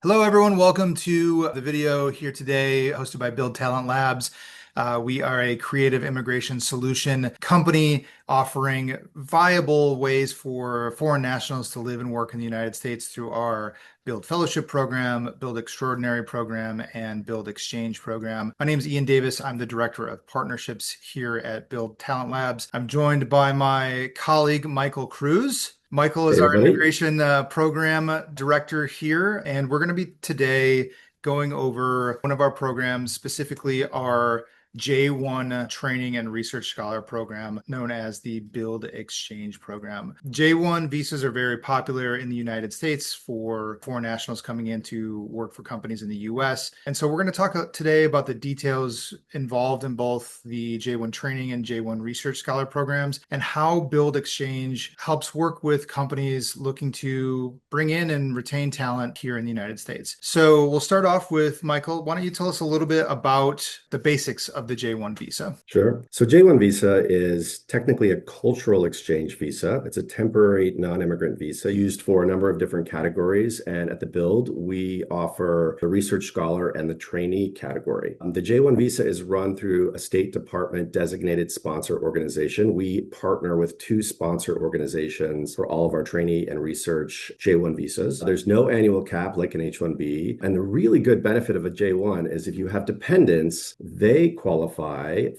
Hello, everyone. Welcome to the video here today, hosted by Build Talent Labs. We are a creative immigration solution company offering viable ways for foreign nationals to live and work in the United States through our Build Fellowship program, Build Extraordinary program, and Build Exchange program. My name is Ian Davis. I'm the Director of Partnerships here at Build Talent Labs. I'm joined by my colleague, Michael Cruse. Michael is Hey, our everybody. immigration program director here, and we're going to be today going over one of our programs, specifically our J-1 Training and Research Scholar Program, known as the Build Exchange Program. J-1 visas are very popular in the United States for foreign nationals coming in to work for companies in the US. And so we're going to talk today about the details involved in both the J-1 Training and J-1 Research Scholar programs and how Build Exchange helps work with companies looking to bring in and retain talent here in the United States. So we'll start off with Michael. Why don't you tell us a little bit about the basics of the J-1 visa? Sure. So J-1 visa is technically a cultural exchange visa. It's a temporary non-immigrant visa used for a number of different categories. And at the Build, we offer the research scholar and the trainee category. The J-1 visa is run through a State Department designated sponsor organization. We partner with two sponsor organizations for all of our trainee and research J-1 visas. There's no annual cap like an H-1B. And the really good benefit of a J-1 is if you have dependents, they qualify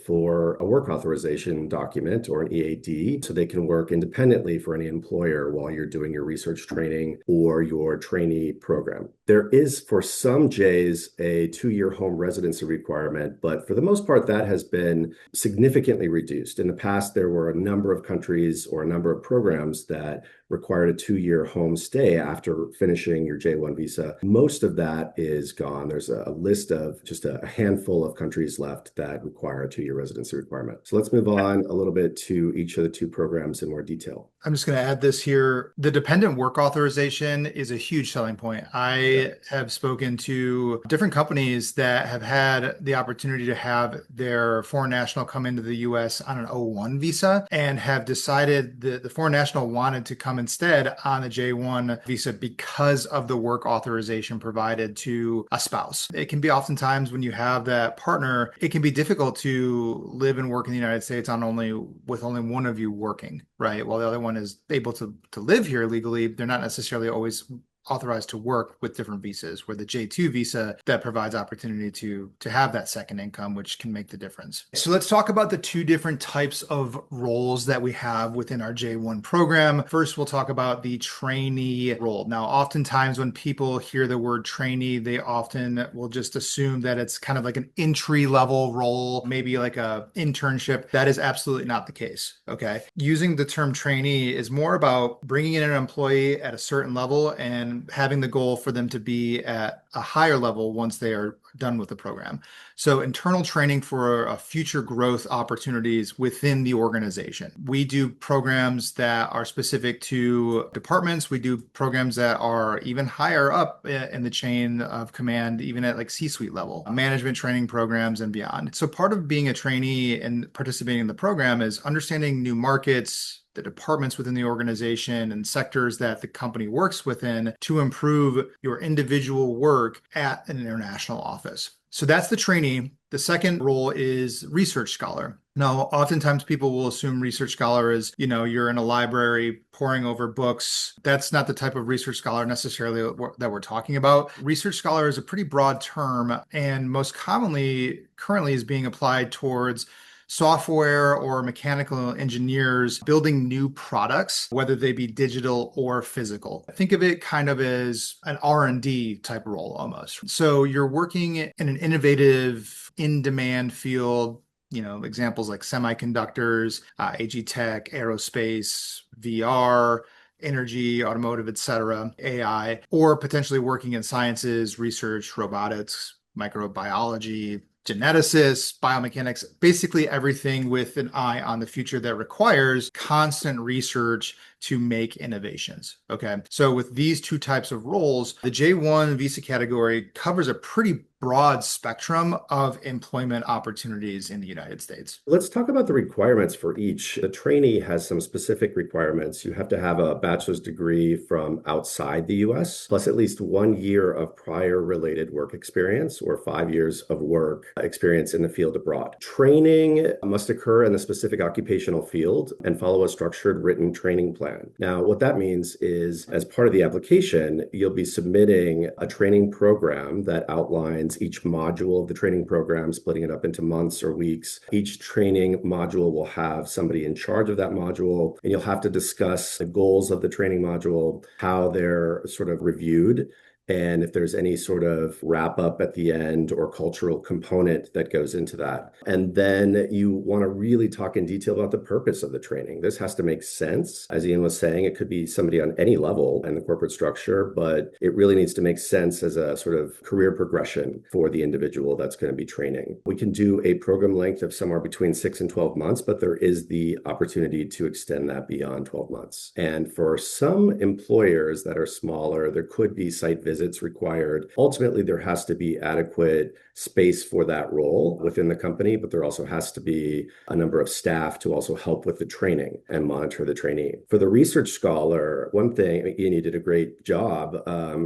for a work authorization document or an EAD, so they can work independently for any employer while you're doing your research training or your trainee program. There is, for some Js, a 2-year home residency requirement, but for the most part, that has been significantly reduced. In the past, there were a number of countries or a number of programs that required a 2-year home stay after finishing your J-1 visa. Most of that is gone. There's a list of just a handful of countries left that require a 2-year residency requirement. So let's move on a little bit to each of the two programs in more detail. I'm just going to add this here. The dependent work authorization is a huge selling point. I have spoken to different companies that have had the opportunity to have their foreign national come into the US on an O1 visa and have decided that the foreign national wanted to come instead on a J1 visa because of the work authorization provided to a spouse. It can be oftentimes when you have that partner, it can be difficult to live and work in the United States with only one of you working, right? While the other one is able to live here legally, they're not necessarily always authorized to work with different visas, where the J2 visa that provides opportunity to have that second income, which can make the difference. So let's talk about the two different types of roles that we have within our J1 program. First, we'll talk about the trainee role. Now, oftentimes when people hear the word trainee, they often will just assume that it's kind of like an entry-level role, maybe like a internship. That is absolutely not the case, okay? Using the term trainee is more about bringing in an employee at a certain level and having the goal for them to be at a higher level once they are done with the program. So internal training for future growth opportunities within the organization. We do programs that are specific to departments. We do programs that are even higher up in the chain of command, even at like C-suite level, management training programs and beyond. So part of being a trainee and participating in the program is understanding new markets, the departments within the organization and sectors that the company works within to improve your individual work at an international office. So that's the trainee. The second role is research scholar. Now, oftentimes people will assume research scholar is, you're in a library poring over books. That's not the type of research scholar necessarily that we're talking about. Research scholar is a pretty broad term and most commonly currently is being applied towards software or mechanical engineers building new products, whether they be digital or physical. Think of it kind of as an R&D type role almost. So you're working in an innovative, in-demand field, examples like semiconductors, AG tech, aerospace, VR, energy, automotive, etc., AI, or potentially working in sciences, research, robotics, microbiology, geneticists, biomechanics, basically everything with an eye on the future that requires constant research to make innovations. Okay. So with these two types of roles, the J1 visa category covers a pretty broad spectrum of employment opportunities in the United States? Let's talk about the requirements for each. The trainee has some specific requirements. You have to have a bachelor's degree from outside the US, plus at least 1 year of prior related work experience or 5 years of work experience in the field abroad. Training must occur in a specific occupational field and follow a structured written training plan. Now, what that means is, as part of the application, you'll be submitting a training program that outlines each module of the training program, splitting it up into months or weeks. Each training module will have somebody in charge of that module, and you'll have to discuss the goals of the training module, how they're sort of reviewed, and if there's any sort of wrap up at the end or cultural component that goes into that. And then you want to really talk in detail about the purpose of the training. This has to make sense. As Ian was saying, it could be somebody on any level in the corporate structure, but it really needs to make sense as a sort of career progression for the individual that's going to be training. We can do a program length of somewhere between 6 and 12 months, but there is the opportunity to extend that beyond 12 months. And for some employers that are smaller, there could be site visits required. Ultimately, there has to be adequate space for that role within the company, but there also has to be a number of staff to also help with the training and monitor the trainee. For the research scholar, one thing, Ian, you did a great job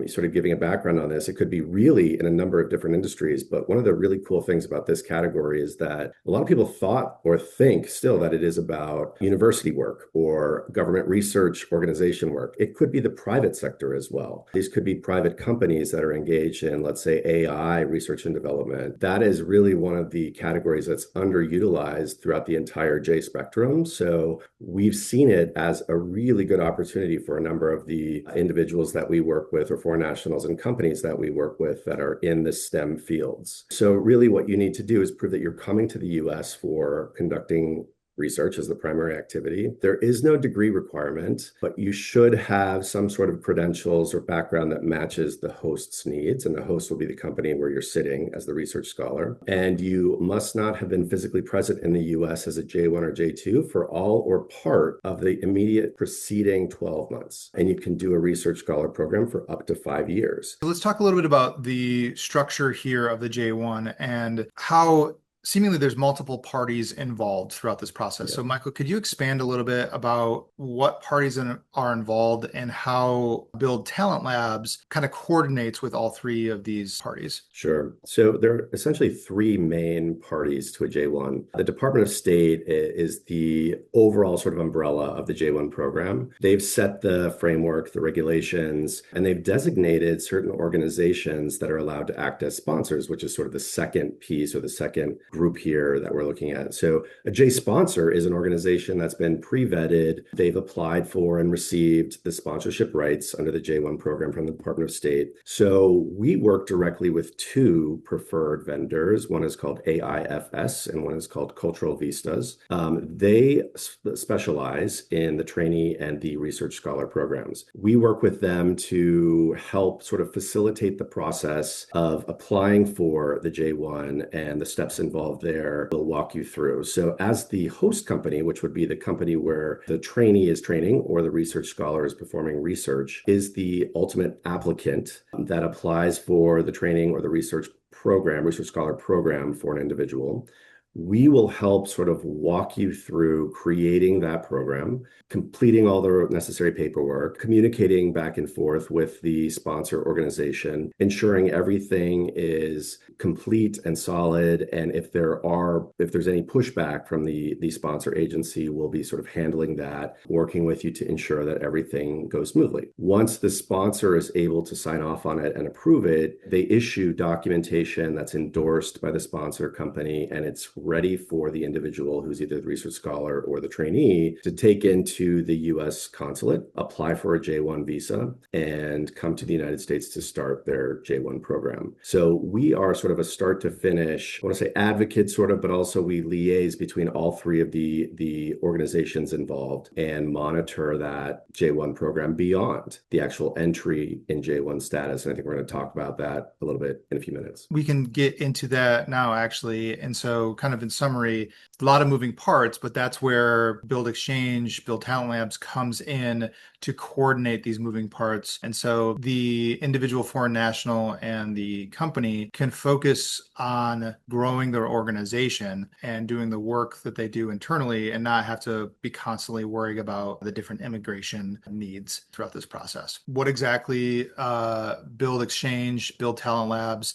sort of giving a background on this. It could be really in a number of different industries, but one of the really cool things about this category is that a lot of people thought or think still that it is about university work or government research organization work. It could be the private sector as well. These could be private companies that are engaged in, let's say, AI research and development. That is really one of the categories that's underutilized throughout the entire J spectrum. So we've seen it as a really good opportunity for a number of the individuals that we work with, or foreign nationals and companies that we work with that are in the STEM fields. So really what you need to do is prove that you're coming to the US for conducting research as the primary activity. There is no degree requirement, but you should have some sort of credentials or background that matches the host's needs. And the host will be the company where you're sitting as the research scholar. And you must not have been physically present in the US as a J-1 or J-2 for all or part of the immediate preceding 12 months. And you can do a research scholar program for up to 5 years. So let's talk a little bit about the structure here of the J-1 and how seemingly there's multiple parties involved throughout this process. Yeah. So Michael, could you expand a little bit about what parties are involved and how Build Talent Labs kind of coordinates with all three of these parties? Sure. So there are essentially three main parties to a J-1. The Department of State is the overall sort of umbrella of the J-1 program. They've set the framework, the regulations, and they've designated certain organizations that are allowed to act as sponsors, which is sort of the second piece or the second group here that we're looking at. So a J sponsor is an organization that's been pre-vetted. They've applied for and received the sponsorship rights under the J-1 program from the Department of State. So we work directly with two preferred vendors. One is called AIFS and one is called Cultural Vistas. They specialize in the trainee and the research scholar programs. We work with them to help sort of facilitate the process of applying for the J-1 and the steps involved there. We'll walk you through. So as the host company, which would be the company where the trainee is training or the research scholar is performing research, is the ultimate applicant that applies for the training or the research scholar program for an individual. We will help sort of walk you through creating that program, completing all the necessary paperwork, communicating back and forth with the sponsor organization, ensuring everything is complete and solid. And if there's any pushback from the sponsor agency, we'll be sort of handling that, working with you to ensure that everything goes smoothly. Once the sponsor is able to sign off on it and approve it, they issue documentation that's endorsed by the sponsor company, and it's ready for the individual who's either the research scholar or the trainee to take into the US consulate, apply for a J-1 visa, and come to the United States to start their J-1 program. So we are sort of a start to finish, I want to say advocate sort of, but also we liaise between all three of the organizations involved and monitor that J-1 program beyond the actual entry in J-1 status. And I think we're going to talk about that a little bit in a few minutes. We can get into that now, actually. And so kind kind of in summary, a lot of moving parts, but that's where Build Exchange, Build Talent Labs comes in to coordinate these moving parts. And so the individual foreign national and the company can focus on growing their organization and doing the work that they do internally and not have to be constantly worrying about the different immigration needs throughout this process. What exactly Build Exchange, Build Talent Labs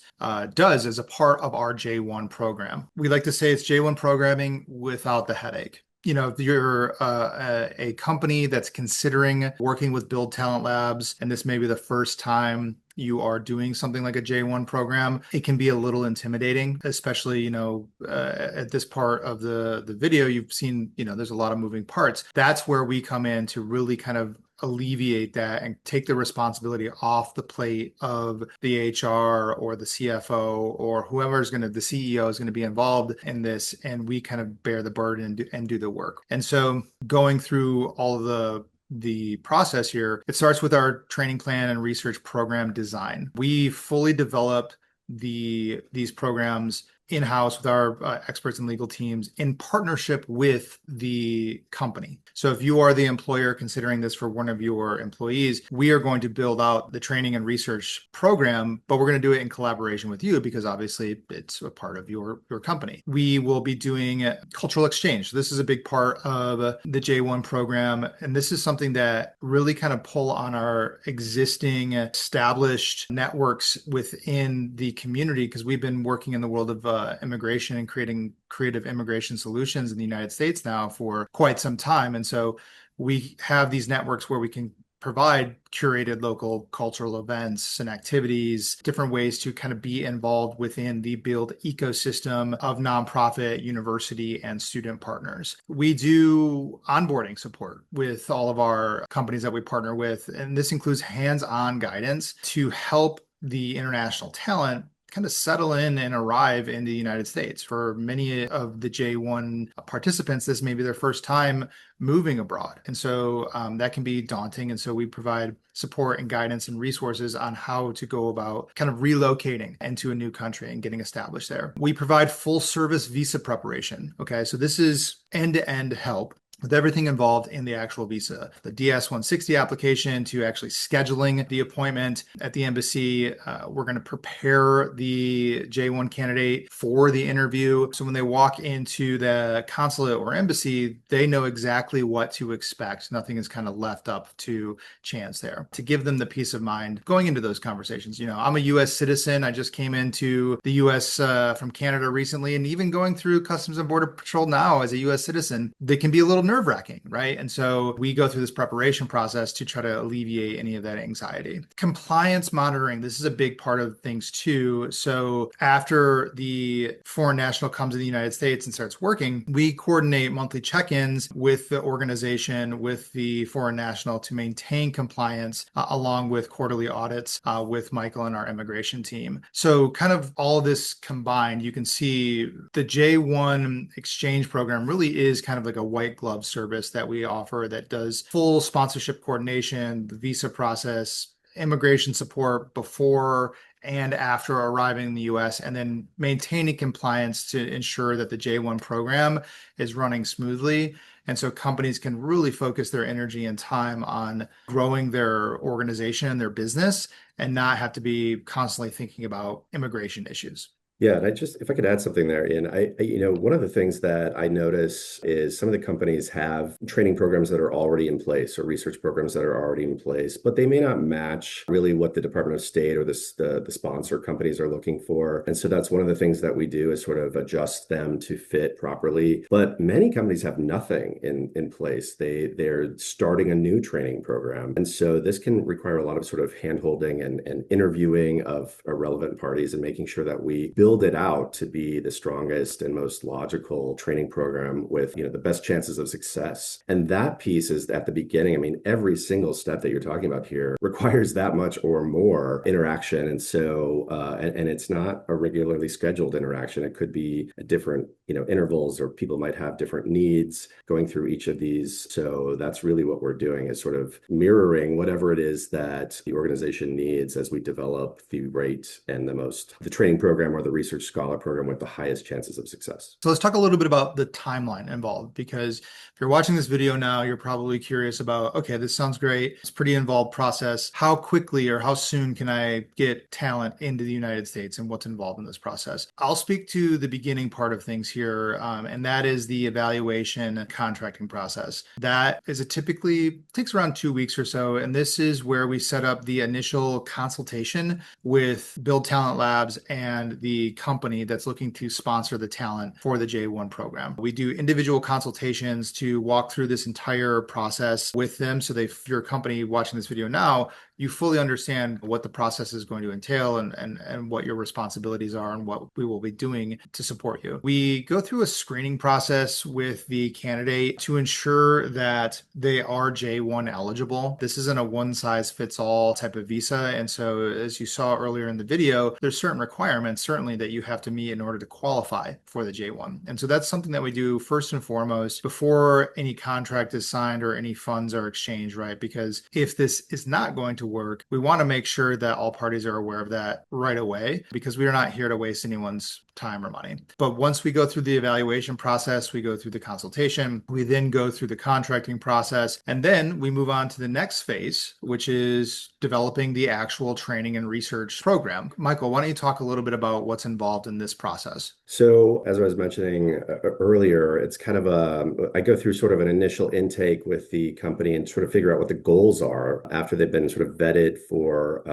does as a part of our J-1 program. We like to say it's J-1 programming without the headache. If you're a company that's considering working with Build Talent Labs, and this may be the first time you are doing something like a J-1 program, it can be a little intimidating, especially, at this part of the video, you've seen, there's a lot of moving parts. That's where we come in to really kind of alleviate that and take the responsibility off the plate of the HR or the CFO or the CEO is going to be involved in this, and we kind of bear the burden and do the work. And so going through all of the process here, it starts with our training plan and research program design. We fully develop these programs in-house with our experts and legal teams in partnership with the company. So if you are the employer considering this for one of your employees, we are going to build out the training and research program, but we're going to do it in collaboration with you because obviously it's a part of your company. We will be doing cultural exchange. This is a big part of the J-1 program, and this is something that really kind of pull on our existing established networks within the community because we've been working in the world of immigration and creating creative immigration solutions in the United States now for quite some time. And so we have these networks where we can provide curated local cultural events and activities, different ways to kind of be involved within the Build ecosystem of nonprofit, university, and student partners. We do onboarding support with all of our companies that we partner with, and this includes hands-on guidance to help the international talent kind of settle in and arrive in the United States. For many of the J-1 participants, this may be their first time moving abroad. And so that can be daunting. And so we provide support and guidance and resources on how to go about kind of relocating into a new country and getting established there. We provide full service visa preparation. Okay, so this is end-to-end help with everything involved in the actual visa, the DS-160 application to actually scheduling the appointment at the embassy. We're going to prepare the J-1 candidate for the interview. So when they walk into the consulate or embassy, they know exactly what to expect. Nothing is kind of left up to chance there to give them the peace of mind going into those conversations. I'm a US citizen. I just came into the US from Canada recently, and even going through Customs and Border Patrol now as a US citizen, they can be a little nerve-wracking, right? And so we go through this preparation process to try to alleviate any of that anxiety. Compliance monitoring, this is a big part of things too. So after the foreign national comes to the United States and starts working, we coordinate monthly check-ins with the organization, with the foreign national to maintain compliance, along with quarterly audits with Michael and our immigration team. So kind of all of this combined, you can see the J-1 exchange program really is kind of like a white glove service that we offer that does full sponsorship coordination, the visa process, immigration support before and after arriving in the US, and then maintaining compliance to ensure that the J-1 program is running smoothly. And so companies can really focus their energy and time on growing their organization and their business and not have to be constantly thinking about immigration issues. Yeah, and if I could add something there, Ian, one of the things that I notice is some of the companies have training programs that are already in place or research programs that are already in place, but they may not match really what the Department of State or the sponsor companies are looking for. And so that's one of the things that we do is sort of adjust them to fit properly. But many companies have nothing in place. They're starting a new training program. And so this can require a lot of sort of hand-holding and interviewing of relevant parties and making sure that we build it out to be the strongest and most logical training program with the best chances of success. And that piece is at the beginning. I mean, every single step that you're talking about here requires that much or more interaction. And so and it's not a regularly scheduled interaction. It could be at different intervals, or people might have different needs going through each of these. So that's really what we're doing, is sort of mirroring whatever it is that the organization needs as we develop the rate and the training program or the research scholar program with the highest chances of success. So let's talk a little bit about the timeline involved, because if you're watching this video now, you're probably curious about, okay, this sounds great. It's a pretty involved process. How quickly or how soon can I get talent into the United States and what's involved in this process? I'll speak to the beginning part of things here, and that is the evaluation and contracting process. That is typically takes around 2 weeks or so, and this is where we set up the initial consultation with Build Talent Labs and the company that's looking to sponsor the talent for the J-1 program. We do individual consultations to walk through this entire process with them. So if you're a company watching this video now, you fully understand what the process is going to entail and what your responsibilities are and what we will be doing to support you. We go through a screening process with the candidate to ensure that they are J-1 eligible. This isn't a one-size-fits-all type of visa. And so as you saw earlier in the video, there's certain requirements certainly that you have to meet in order to qualify for the J-1. And so that's something that we do first and foremost before any contract is signed or any funds are exchanged, right? Because if this is not going to work, we want to make sure that all parties are aware of that right away, because we are not here to waste anyone's time or money. But once we go through the evaluation process, we go through the consultation, we then go through the contracting process, and then we move on to the next phase, which is developing the actual training and research program. Michael, why don't you talk a little bit about what's involved in this process? So as I was mentioning earlier, it's kind of I go through sort of an initial intake with the company and sort of figure out what the goals are after they've been sort of vetted for,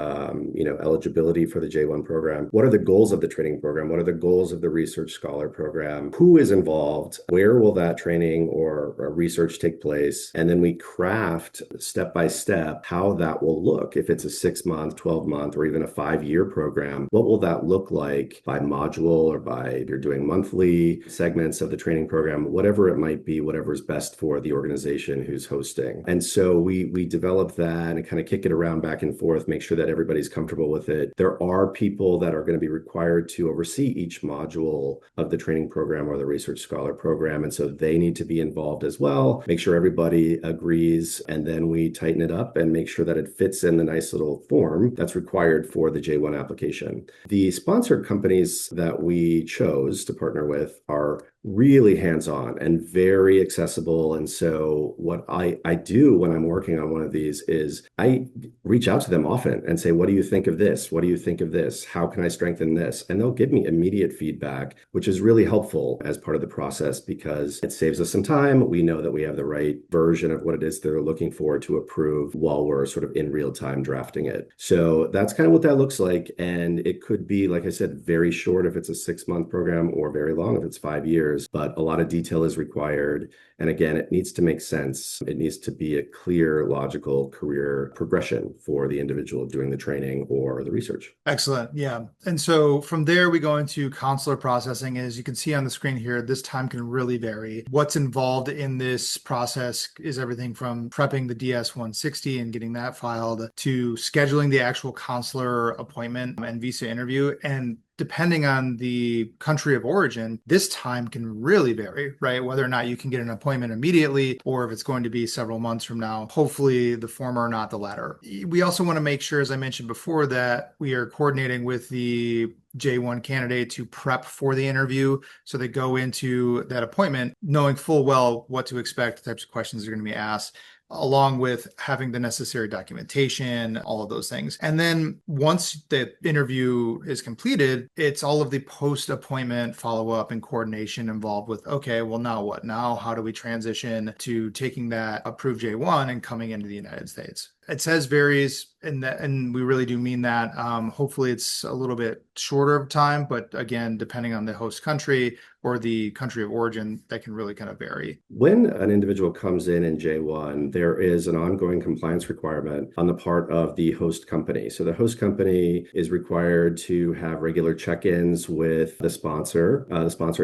eligibility for the J-1 program. What are the goals of the training program? What are the goals of the research scholar program? Who is involved? Where will that training or research take place? And then we craft step by step how that will look. If it's a 6-month, 12-month, or even a 5-year program, what will that look like by module or by you're doing monthly segments of the training program, whatever it might be, whatever is best for the organization who's hosting. And so we develop that and kind of kick it around back and forth, make sure that everybody's comfortable with it. There are people that are going to be required to oversee each module of the training program or the research scholar program. And so they need to be involved as well, make sure everybody agrees, and then we tighten it up and make sure that it fits in the nice little form that's required for the J-1 application. The sponsored companies that we chose to partner with are really hands-on and very accessible. And so what I do when I'm working on one of these is I reach out to them often and say, what do you think of this? What do you think of this? How can I strengthen this? And they'll give me immediate feedback, which is really helpful as part of the process because it saves us some time. We know that we have the right version of what it is they're looking for to approve while we're sort of in real time drafting it. So that's kind of what that looks like. And it could be, like I said, very short if it's a 6-month program or very long if it's 5 years. But a lot of detail is required. And again, it needs to make sense. It needs to be a clear, logical career progression for the individual doing the training or the research. Excellent. Yeah. And so from there, we go into consular processing. As you can see on the screen here, this time can really vary. What's involved in this process is everything from prepping the DS-160 and getting that filed to scheduling the actual consular appointment and visa interview. And depending on the country of origin, this time can really vary, right? Whether or not you can get an appointment immediately or if it's going to be several months from now, hopefully the former, not the latter. We also want to make sure, as I mentioned before, that we are coordinating with the J-1 candidate to prep for the interview. So they go into that appointment knowing full well what to expect, the types of questions are going to be asked, along with having the necessary documentation, all of those things. And then once the interview is completed, it's all of the post-appointment follow-up and coordination involved with, okay, well, now what? Now, how do we transition to taking that approved J-1 and coming into the United States? It says varies, and we really do mean that. Hopefully, it's a little bit shorter of time, but again, depending on the host country or the country of origin, that can really kind of vary. When an individual comes in J-1, there is an ongoing compliance requirement on the part of the host company. So the host company is required to have regular check-ins with the sponsor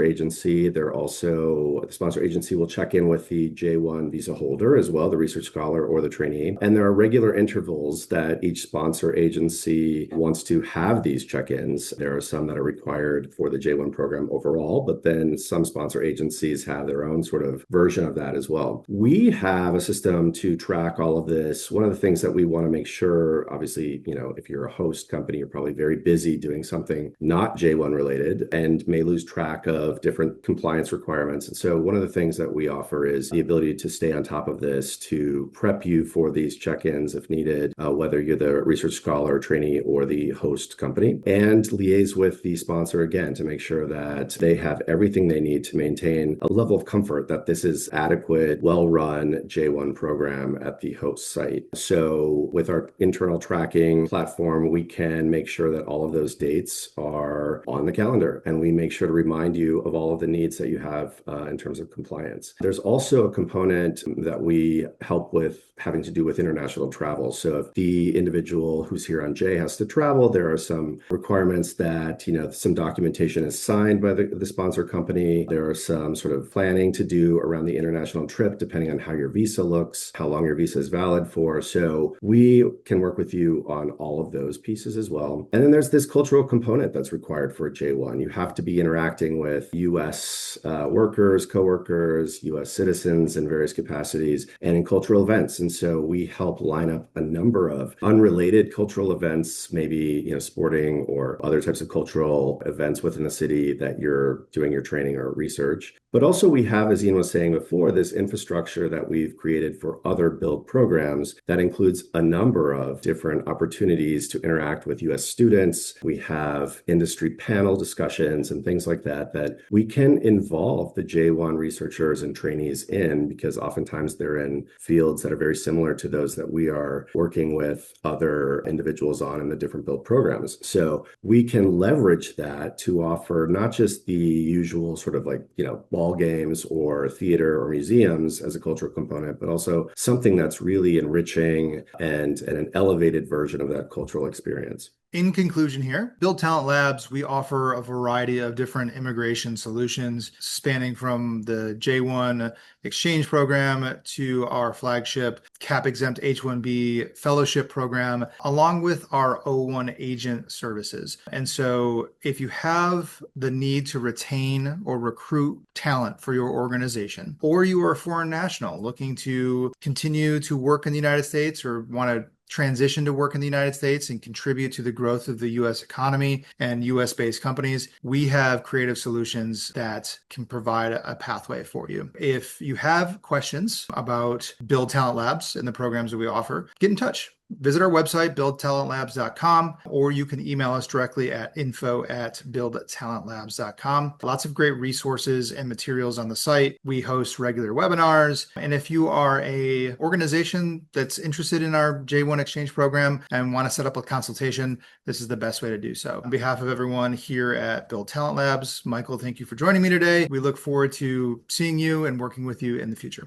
agency. The sponsor agency will check in with the J-1 visa holder as well, the research scholar or the trainee. And there are regular regular intervals that each sponsor agency wants to have these check-ins. There are some that are required for the J-1 program overall, but then some sponsor agencies have their own sort of version of that as well. We have a system to track all of this. One of the things that we want to make sure, obviously, if you're a host company, you're probably very busy doing something not J-1 related and may lose track of different compliance requirements. And so one of the things that we offer is the ability to stay on top of this, to prep you for these check-ins if needed, whether you're the research scholar, trainee, or the host company, and liaise with the sponsor again to make sure that they have everything they need to maintain a level of comfort that this is adequate, well-run J-1 program at the host site. So with our internal tracking platform, we can make sure that all of those dates are on the calendar, and we make sure to remind you of all of the needs that you have in terms of compliance. There's also a component that we help with having to do with international travel. So if the individual who's here on J has to travel, there are some requirements that, some documentation is signed by the sponsor company. There are some sort of planning to do around the international trip, depending on how your visa looks, how long your visa is valid for. So we can work with you on all of those pieces as well. And then there's this cultural component that's required for J-1. You have to be interacting with U.S. Workers, coworkers, U.S. citizens in various capacities, and in cultural events. And so we help line up a number of unrelated cultural events, maybe, sporting or other types of cultural events within the city that you're doing your training or research. But also we have, as Ian was saying before, this infrastructure that we've created for other build programs that includes a number of different opportunities to interact with U.S. students. We have industry panel discussions and things like that we can involve the J-1 researchers and trainees in, because oftentimes they're in fields that are very similar to those that we are working with other individuals on in the different build programs. So we can leverage that to offer not just the usual sort of ball games or theater or museums as a cultural component, but also something that's really enriching and an elevated version of that cultural experience. In conclusion here, Build Talent Labs, we offer a variety of different immigration solutions spanning from the J-1 exchange program to our flagship CAP-exempt H-1B fellowship program, along with our O-1 agent services. And so if you have the need to retain or recruit talent for your organization, or you are a foreign national looking to continue to work in the United States or want to transition to work in the United States and contribute to the growth of the U.S. economy and U.S.-based companies, we have creative solutions that can provide a pathway for you. If you have questions about Build Talent Labs and the programs that we offer, get in touch. Visit our website, buildtalentlabs.com, or you can email us directly at info@buildtalentlabs.com. Lots of great resources and materials on the site. We host regular webinars. And if you are a organization that's interested in our J-1 exchange program and want to set up a consultation, this is the best way to do so. On behalf of everyone here at Build Talent Labs, Michael, thank you for joining me today. We look forward to seeing you and working with you in the future.